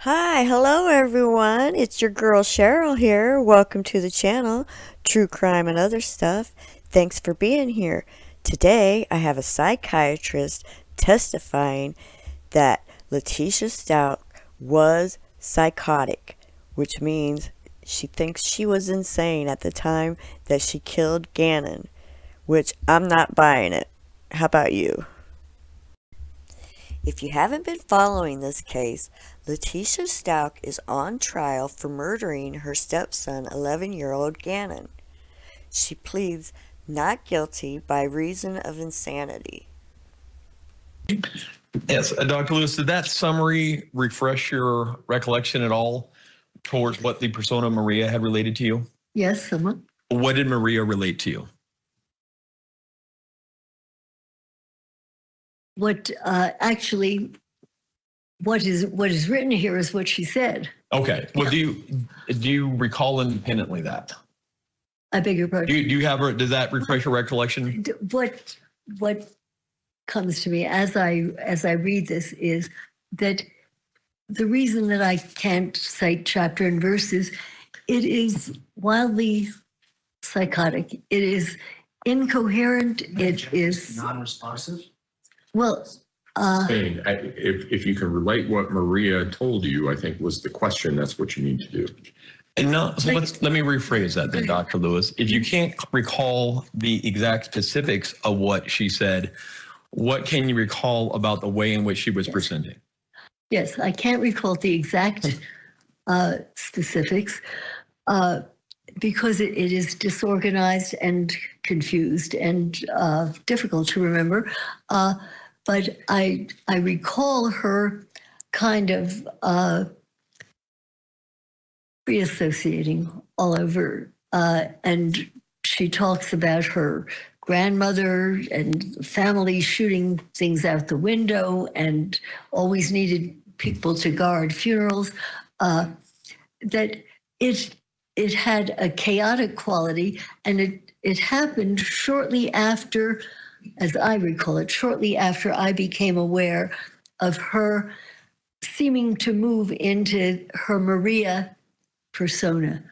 Hi, hello everyone. It's your girl Cheryl here. Welcome to the channel, True Crime and Other Stuff. Thanks for being here. Today I have a psychiatrist testifying that Letecia Stauch was psychotic, which means she thinks she was insane at the time that she killed Gannon, which I'm not buying it. How about you? If you haven't been following this case, Letecia Stauch is on trial for murdering her stepson, 11-year-old Gannon. She pleads not guilty by reason of insanity. Yes, Dr. Lewis, did that summary refresh your recollection at all towards what the persona Maria had related to you? Yes, somewhat. What did Maria relate to you? What actually, what is written here is what she said. Okay. Well, do you recall independently that? I beg your pardon. Do you have does that refresh your recollection? What comes to me as I read this is that the reason that I can't cite chapter and verses, it is wildly psychotic. It is incoherent. It is non-responsive. Well, if you can relate what Maria told you, I think was the question. That's what you need to do. And no, so let me rephrase that then, Dr. Lewis. If you can't recall the exact specifics of what she said, what can you recall about the way in which she was presenting? Yes, I can't recall the exact specifics because it is disorganized and confused and difficult to remember. But I recall her kind of reassociating all over. And she talks about her grandmother and family shooting things out the window and always needed people to guard funerals. That it had a chaotic quality, and it happened shortly after, as I recall it, shortly after I became aware of her seeming to move into her Maria persona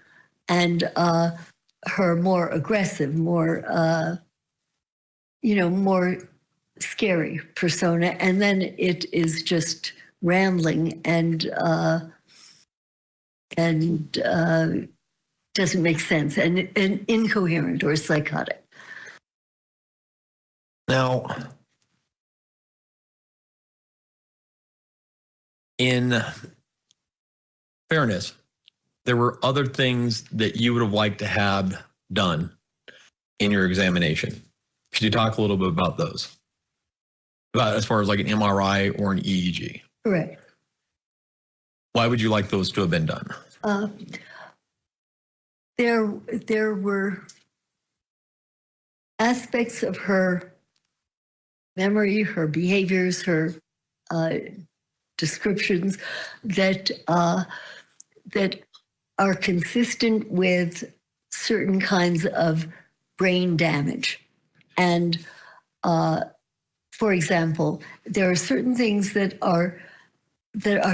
and her more aggressive, more more scary persona, and then it is just rambling and doesn't make sense and incoherent or psychotic. Now, in fairness, there were other things that you would have liked to have done in your examination. Could you talk a little bit about those? About as far as like an MRI or an EEG? Correct. Why would you like those to have been done? There were aspects of her memory, her behaviors, her descriptions that that are consistent with certain kinds of brain damage. And for example, there are certain things that are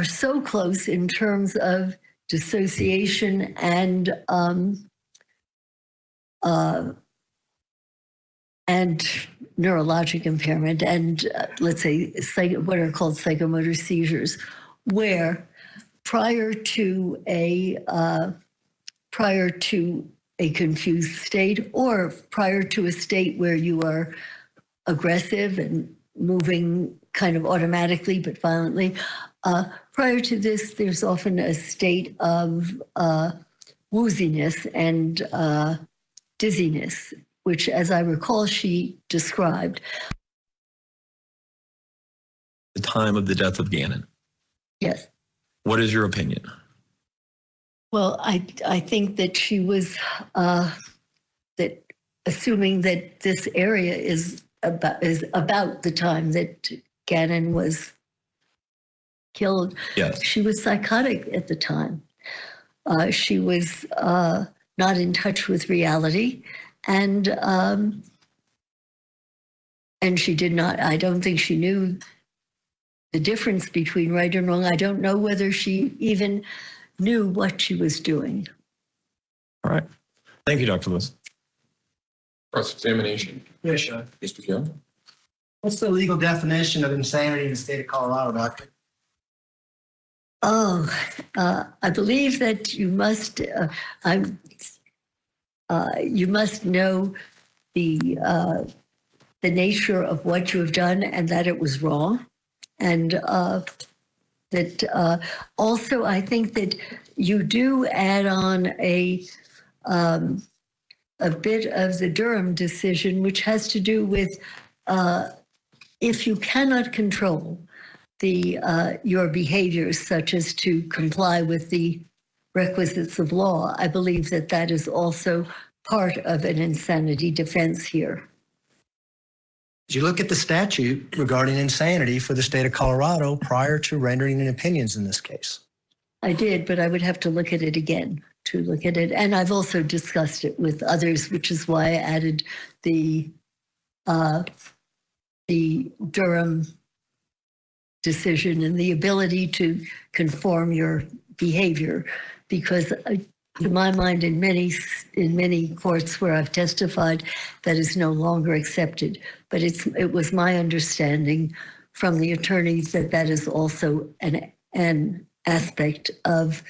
so close in terms of dissociation and neurologic impairment and let's say what are called psychomotor seizures, where prior to a confused state or prior to a state where you are aggressive and moving kind of automatically but violently, prior to this, there's often a state of wooziness and dizziness, which, as I recall, she described. The time of the death of Gannon. Yes. What is your opinion? Well, I think that she was that assuming that this area is about the time that Gannon was killed. Yes. She was psychotic at the time. She was not in touch with reality, and she did not. I don't think she knew the difference between right and wrong. I don't know whether she even knew what she was doing. All right. Thank you, Dr. Lewis. Cross-examination. Yes, sir. Mr. Gill? What's the legal definition of insanity in the state of Colorado, Doctor? Oh, I believe that you must know the nature of what you have done and that it was wrong, and that also I think that you do add on a bit of the Durham decision, which has to do with if you cannot control your behaviors, such as to comply with the requisites of law. I believe that that is also part of an insanity defense here. Did you look at the statute regarding insanity for the state of Colorado prior to rendering an opinions in this case? I did, but I would have to look at it again to look at it. And I've also discussed it with others, which is why I added the Durham decision and the ability to conform your behavior, because to my mind, in many courts where I've testified, that is no longer accepted. But it was my understanding from the attorneys that that is also an aspect of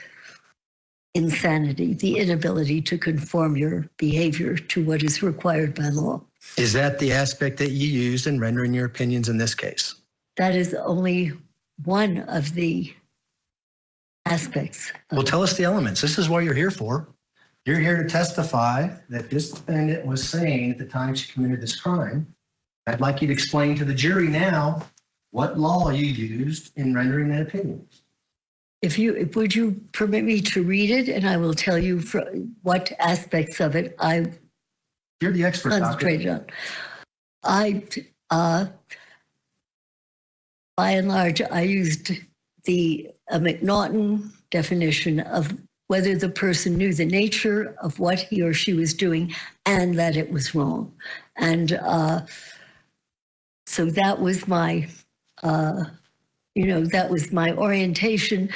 insanity, the inability to conform your behavior to what is required by law. Is that the aspect that you used in rendering your opinions in this case? That is only one of the aspects. Well, tell us the elements. This is what you're here for. You're here to testify that this defendant was saying at the time she committed this crime. I'd like you to explain to the jury now what law you used in rendering that opinion. Would you permit me to read it, and I will tell you what aspects of it You're the expert, concentrated on. By and large, I used the McNaughton definition of whether the person knew the nature of what he or she was doing and that it was wrong. And so that was my, that was my orientation.